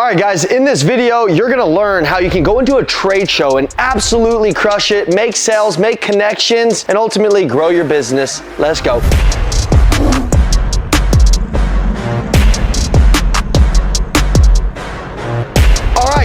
right, guys, in this video, you're gonna learn how you can go into a trade show and absolutely crush it, make sales, make connections, and ultimately grow your business. Let's go.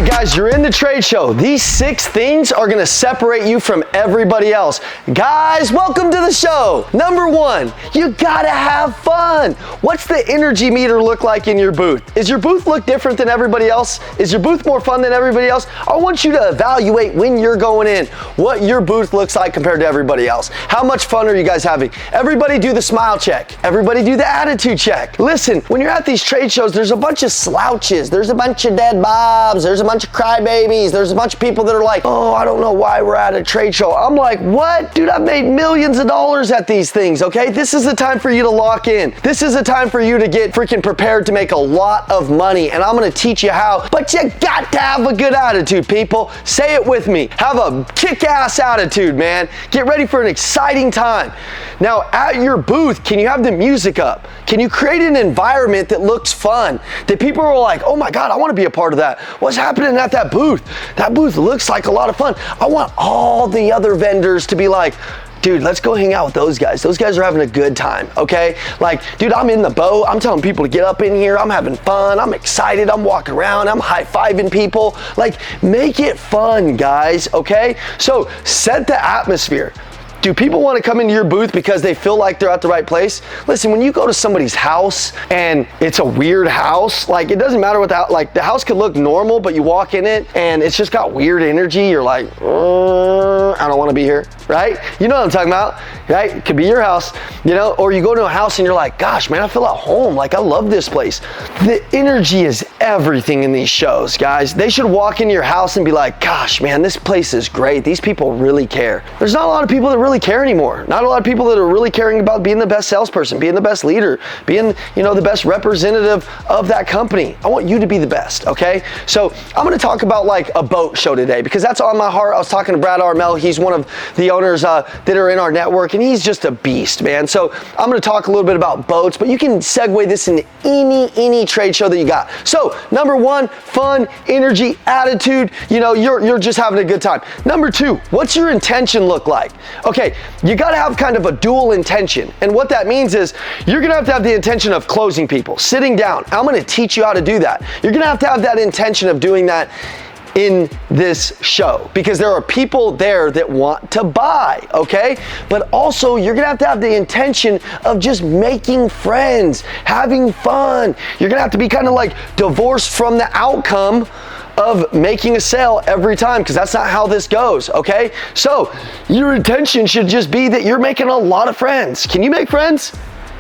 Guys, you're in the trade show. These 6 things are gonna separate you from everybody else. Guys, welcome to the show. Number 1, you gotta have fun. What's the energy meter look like in your booth? Is your booth look different than everybody else? Is your booth more fun than everybody else? I want you to evaluate when you're going in what your booth looks like compared to everybody else. How much fun are you guys having? Everybody do the smile check. Everybody do the attitude check. Listen, when you're at these trade shows, there's a bunch of slouches. There's a bunch of dead bobs. There's a bunch of crybabies. There's a bunch of people that are like, oh, I don't know why we're at a trade show. I'm like, what? Dude, I've made millions of dollars at these things, okay? This is the time for you to lock in. This is the time for you to get freaking prepared to make a lot of money, and I'm gonna teach you how, but you got to have a good attitude, people. Say it with me. Have a kick-ass attitude, man. Get ready for an exciting time. Now, at your booth, can you have the music up? Can you create an environment that looks fun? That people are like, oh my God, I wanna be a part of that. What's happening at that booth? That booth looks like a lot of fun. I want all the other vendors to be like, dude, let's go hang out with those guys. Those guys are having a good time, okay? Like, dude, I'm in the boat. I'm telling people to get up in here. I'm having fun. I'm excited. I'm walking around. I'm high-fiving people. Like, make it fun, guys, okay? So set the atmosphere. Do people want to come into your booth because they feel like they're at the right place? Listen, when you go to somebody's house and it's a weird house, like it doesn't matter what the house could look normal, but you walk in it and it's just got weird energy. You're like, I don't want to be here, right? You know what I'm talking about, right? It could be your house, you know, or you go to a house and you're like, gosh, man, I feel at home. Like, I love this place. The energy is everything in these shows, guys. They should walk into your house and be like, gosh, man, this place is great. These people really care. There's not a lot of people that really care anymore. Not a lot of people that are really caring about being the best salesperson, being the best leader, being, you know, the best representative of that company. I want you to be the best, okay? So I'm gonna talk about like a boat show today because that's on my heart. I was talking to Brad Armel. He's one of the owners that are in our network, and he's just a beast, man. So I'm gonna talk a little bit about boats, but you can segue this into any trade show that you got. So number 1, fun, energy, attitude, you know, you're just having a good time. Number 2, what's your intention look like? Okay, you gotta have kind of a dual intention. And what that means is you're gonna have the intention of closing people, sitting down. I'm gonna teach you how to do that. You're gonna have that intention of doing that in this show because there are people there that want to buy, okay? But also you're gonna have the intention of just making friends, having fun. You're gonna have to be kind of like divorced from the outcome of making a sale every time, because that's not how this goes, okay? So your intention should just be that you're making a lot of friends. Can you make friends?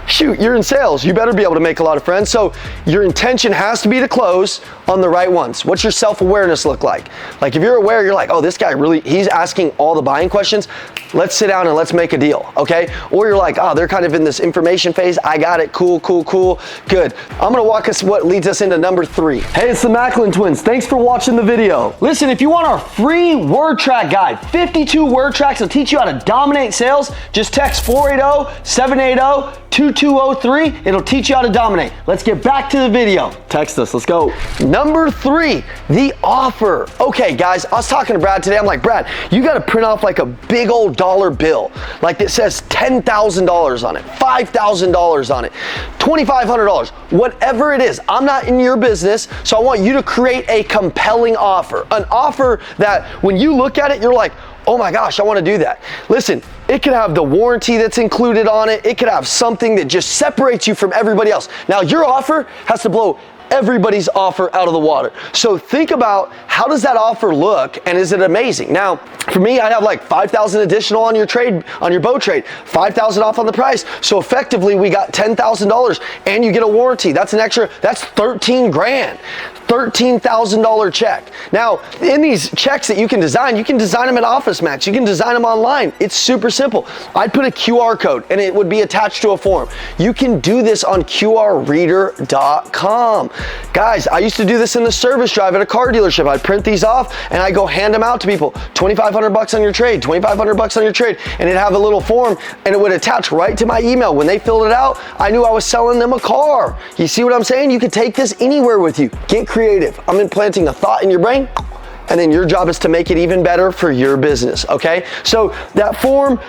Shoot, you're in sales. You better be able to make a lot of friends. So your intention has to be to close on the right ones. What's your self-awareness look like? Like if you're aware, you're like, oh, this guy really, he's asking all the buying questions. Let's sit down and let's make a deal, okay? Or you're like, oh, they're kind of in this information phase. I got it, cool. Good. I'm gonna walk us what leads us into number 3. Hey, it's the Macklin twins. Thanks for watching the video. Listen, if you want our free word track guide, 52 word tracks that'll teach you how to dominate sales, just text 480-780-2203. It'll teach you how to dominate. Let's get back to the video. Text us, let's go. Number 3, the offer. Okay, guys, I was talking to Brad today. I'm like, Brad, you gotta print off like a big old dollar bill, like that says $10,000 on it, $5,000 on it, $2,500, whatever it is. I'm not in your business, so I want you to create a compelling offer, an offer that when you look at it, you're like, oh my gosh, I want to do that. Listen, it could have the warranty that's included on it. It could have something that just separates you from everybody else. Now, your offer has to blow everybody's offer out of the water. So think about how does that offer look and is it amazing? Now, for me, I'd have like 5,000 additional on your trade, on your boat trade, 5,000 off on the price. So effectively we got $10,000 and you get a warranty. That's an extra, that's 13 grand. $13,000 check. Now, in these checks that you can design them at Office Max. You can design them online. It's super simple. I'd put a QR code and it would be attached to a form. You can do this on QRreader.com. Guys, I used to do this in the service drive at a car dealership. I'd print these off and I'd go hand them out to people. $2,500 on your trade, $2,500 on your trade. And it'd have a little form and it would attach right to my email. When they filled it out, I knew I was selling them a car. You see what I'm saying? You could take this anywhere with you. Get creative. I'm implanting a thought in your brain, and then your job is to make it even better for your business, okay? So that form,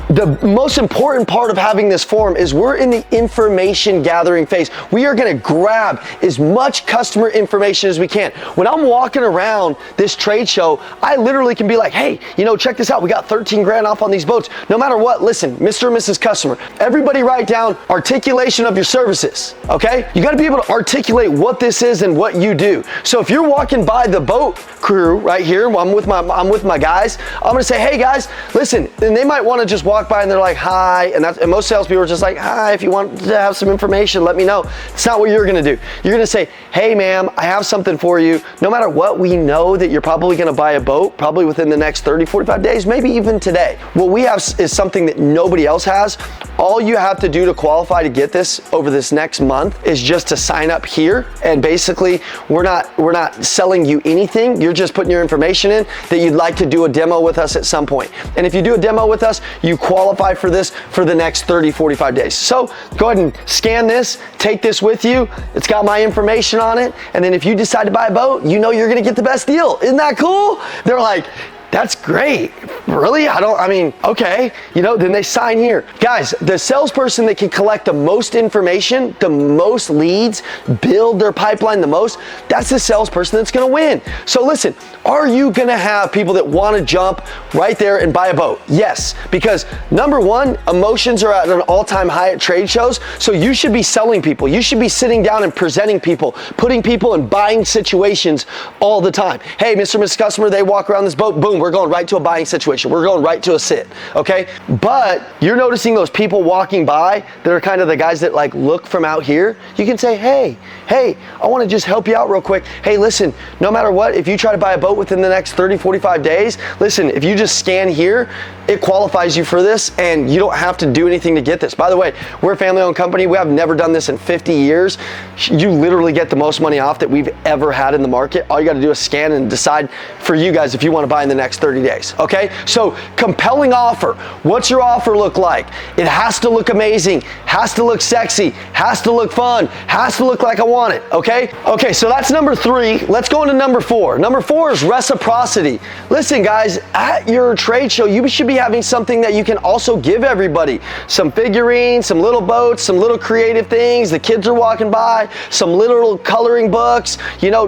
the most important part of having this form is we're in the information gathering phase. We are gonna grab as much customer information as we can. When I'm walking around this trade show, I literally can be like, hey, check this out. We got 13 grand off on these boats. No matter what, listen, Mr. and Mrs. Customer, everybody write down articulation of your services, okay? You gotta be able to articulate what this is and what you do. So if you're walking by the boat crew right here, I'm with my guys, I'm gonna say, hey guys, listen, and they might wanna just walk by and they're like, hi, and most salespeople are just like, hi, if you want to have some information, let me know. It's not what you're gonna do. You're gonna say, hey ma'am, I have something for you. No matter what, we know that you're probably gonna buy a boat, probably within the next 30, 45 days, maybe even today. What we have is something that nobody else has. All you have to do to qualify to get this over this next month is just to sign up here, and basically we're not selling you anything. You're just putting your information in that you'd like to do a demo with us at some point. And if you do a demo with us, you qualify for this for the next 30, 45 days. So go ahead and scan this, take this with you. It's got my information on it. And then if you decide to buy a boat, you're gonna get the best deal. Isn't that cool? They're like, that's great. Really? Okay. Then they sign here. Guys, the salesperson that can collect the most information, the most leads, build their pipeline the most, that's the salesperson that's gonna win. So listen, are you gonna have people that wanna jump right there and buy a boat? Yes, because number one, emotions are at an all-time high at trade shows, so you should be selling people. You should be sitting down and presenting people, putting people in buying situations all the time. Hey, Mr. and Mrs. Customer, they walk around this boat, boom, we're going right to a buying situation. We're going right to a sit, okay? But you're noticing those people walking by that are kind of the guys that like look from out here. You can say, hey, I want to just help you out real quick. Hey, listen, no matter what, if you try to buy a boat within the next 30, 45 days, listen, if you just scan here, it qualifies you for this and you don't have to do anything to get this. By the way, we're a family-owned company. We have never done this in 50 years. You literally get the most money off that we've ever had in the market. All you got to do is scan and decide for you guys if you want to buy in the next 30 days, okay? So compelling offer. What's your offer look like? It has to look amazing, has to look sexy, has to look fun, has to look like I want it, okay? Okay, so that's number 3. Let's go into number 4. Number 4 is reciprocity. Listen guys, at your trade show, you should be having something that you can also give everybody. Some figurines, some little boats, some little creative things. The kids are walking by, some little coloring books,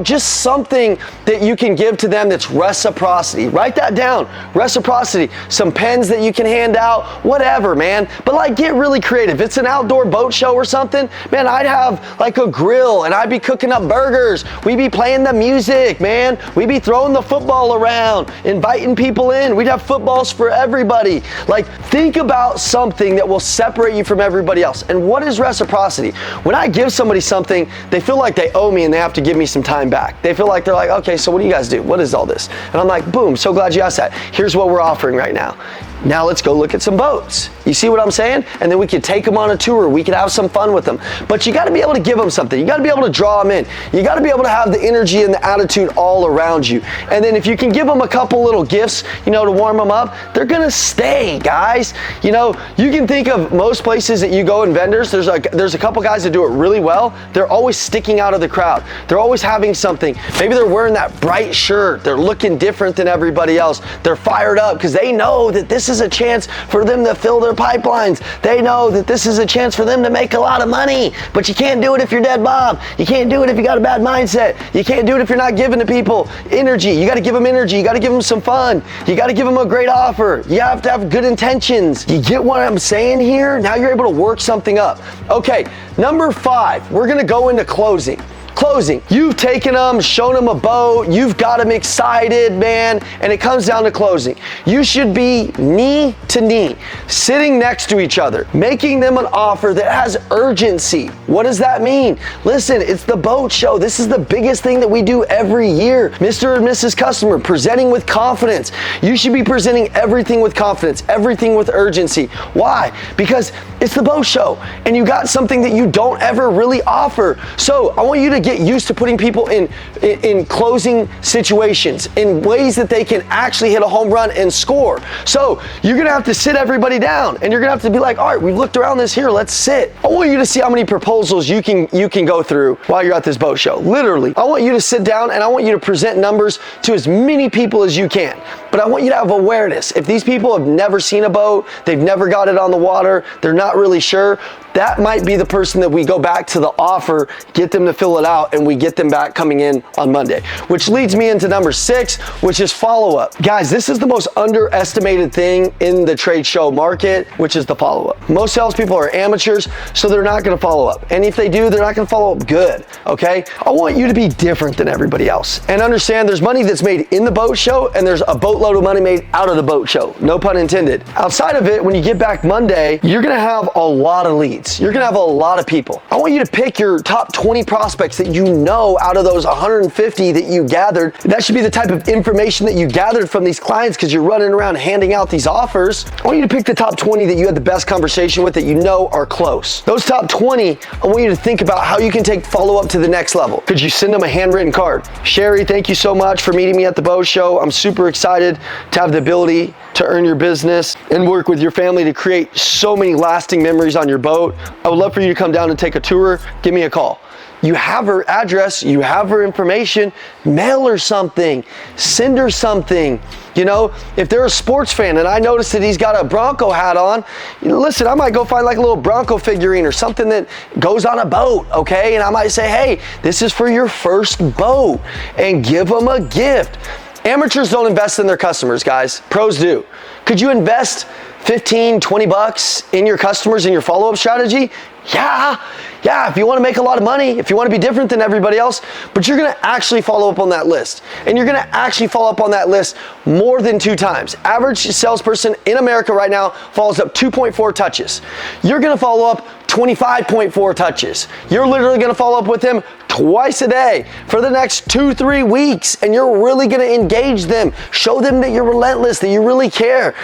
just something that you can give to them that's reciprocity. Write that down, reciprocity. Some pens that you can hand out, whatever, man. But like, get really creative. If it's an outdoor boat show or something, man, I'd have like a grill and I'd be cooking up burgers. We'd be playing the music, man. We'd be throwing the football around, inviting people in. We'd have footballs for everybody. Like, think about something that will separate you from everybody else. And what is reciprocity? When I give somebody something, they feel like they owe me and they have to give me some time back. They feel like they're like, okay, so what do you guys do? What is all this? And I'm like, boom, so glad you asked that. Here's what we're offering right now. Now let's go look at some boats. You see what I'm saying? And then we could take them on a tour. We could have some fun with them. But you got to be able to give them something. You got to be able to draw them in. You got to be able to have the energy and the attitude all around you. And then if you can give them a couple little gifts, to warm them up, they're going to stay, guys. You can think of most places that you go in vendors, there's a couple guys that do it really well. They're always sticking out of the crowd. They're always having something. Maybe they're wearing that bright shirt. They're looking different than everybody else. They're fired up because they know that this is a chance for them to fill their pipelines. They know that this is a chance for them to make a lot of money, but you can't do it if you're dead Bob. You can't do it if you got a bad mindset. You can't do it if you're not giving to people energy. You got to give them energy. You got to give them some fun. You got to give them a great offer. You have to have good intentions. You get what I'm saying here? Now you're able to work something up. Okay, number 5, we're going to go into closing. Closing. You've taken them, shown them a boat, you've got them excited, man, and it comes down to closing. You should be knee to knee, sitting next to each other, making them an offer that has urgency. What does that mean? Listen, it's the boat show. This is the biggest thing that we do every year. Mr. and Mrs. Customer, presenting with confidence. You should be presenting everything with confidence, everything with urgency. Why? Because it's the boat show, and you got something that you don't ever really offer. So I want you to get used to putting people in closing situations, in ways that they can actually hit a home run and score. So you're gonna have to sit everybody down, and you're gonna have to be like, all right, we've looked around this here, let's sit. I want you to see how many proposals you can go through while you're at this boat show. Literally, I want you to sit down and I want you to present numbers to as many people as you can. But I want you to have awareness. If these people have never seen a boat, they've never got it on the water, they're not really sure, that might be the person that we go back to the offer, get them to fill it out, and we get them back coming in on Monday. Which leads me into number 6, which is follow-up. Guys, this is the most underestimated thing in the trade show market, which is the follow-up. Most salespeople are amateurs, so they're not gonna follow up. And if they do, they're not gonna follow up good, okay? I want you to be different than everybody else. And understand there's money that's made in the boat show, and there's a boatload of money made out of the boat show. No pun intended. Outside of it, when you get back Monday, you're gonna have a lot of leads. You're gonna have a lot of people. I want you to pick your top 20 prospects that you know out of those 150 that you gathered. That should be the type of information that you gathered from these clients because you're running around handing out these offers. I want you to pick the top 20 that you had the best conversation with that you know are close. Those top 20, I want you to think about how you can take follow-up to the next level. Could you send them a handwritten card? Sherry, thank you so much for meeting me at the boat show. I'm super excited to have the ability to earn your business and work with your family to create so many lasting memories on your boat. I would love for you to come down and take a tour. Give me a call. You have her address, you have her information, mail her something, send her something. You know, if they're a sports fan and I notice that he's got a Bronco hat on, listen, I might go find like a little Bronco figurine or something that goes on a boat, okay? And I might say, hey, this is for your first boat, and give them a gift. Amateurs don't invest in their customers, guys. Pros do. Could you invest 15, 20 bucks in your customers in your follow-up strategy? Yeah, if you want to make a lot of money, if you want to be different than everybody else, but you're going to actually follow up on that list. And you're going to actually follow up on that list more than 2 times. Average salesperson in America right now follows up 2.4 touches. You're going to follow up 25.4 touches. You're literally going to follow up with them twice a day for the next 2-3 weeks, and you're really going to engage them. Show them that you're relentless, that you really care.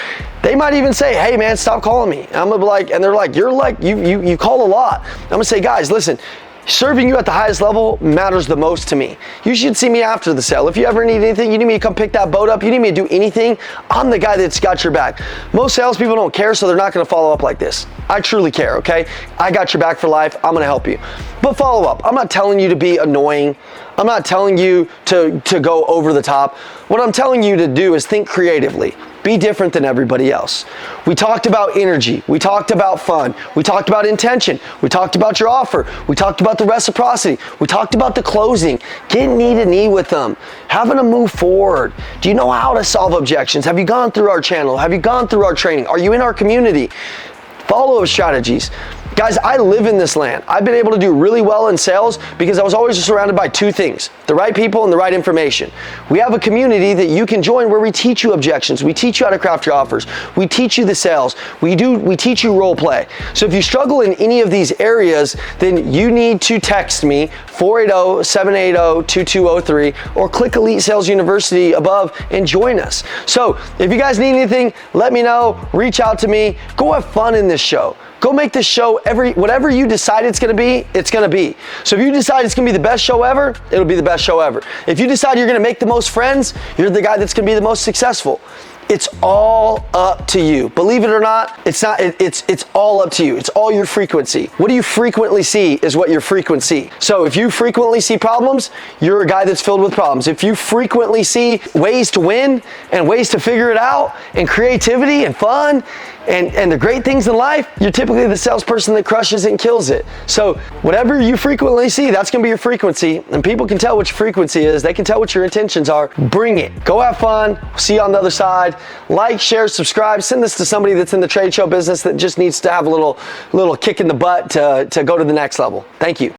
They might even say, hey man, stop calling me. I'm gonna be like, and they're like, you call a lot. I'm gonna say, guys, listen, serving you at the highest level matters the most to me. You should see me after the sale. If you ever need anything, you need me to come pick that boat up, you need me to do anything, I'm the guy that's got your back. Most salespeople don't care, so they're not gonna follow up like this. I truly care, okay? I got your back for life, I'm gonna help you. But follow up, I'm not telling you to be annoying. I'm not telling you to go over the top. What I'm telling you to do is think creatively. Be different than everybody else. We talked about energy. We talked about fun. We talked about intention. We talked about your offer. We talked about the reciprocity. We talked about the closing. Get knee to knee with them. Having them move forward. Do you know how to solve objections? Have you gone through our channel? Have you gone through our training? Are you in our community? Follow-up strategies. Guys, I live in this land. I've been able to do really well in sales because I was always surrounded by 2 things, the right people and the right information. We have a community that you can join where we teach you objections. We teach you how to craft your offers. We teach you the sales. We teach you role play. So if you struggle in any of these areas, then you need to text me 480-780-2203 or click Elite Sales University above and join us. So if you guys need anything, let me know, reach out to me, go have fun in this show. Go make this show whatever you decide it's gonna be, it's gonna be. So if you decide it's gonna be the best show ever, it'll be the best show ever. If you decide you're gonna make the most friends, you're the guy that's gonna be the most successful. It's all up to you. Believe it or not, it's all up to you. It's all your frequency. What do you frequently see is what your frequency. So if you frequently see problems, you're a guy that's filled with problems. If you frequently see ways to win and ways to figure it out and creativity and fun and the great things in life, you're typically the salesperson that crushes it and kills it. So whatever you frequently see, that's gonna be your frequency, and people can tell what your frequency is. They can tell what your intentions are. Bring it. Go have fun. See you on the other side. Like, share, subscribe. Send this to somebody that's in the trade show business that just needs to have a little kick in the butt to go to the next level. Thank you.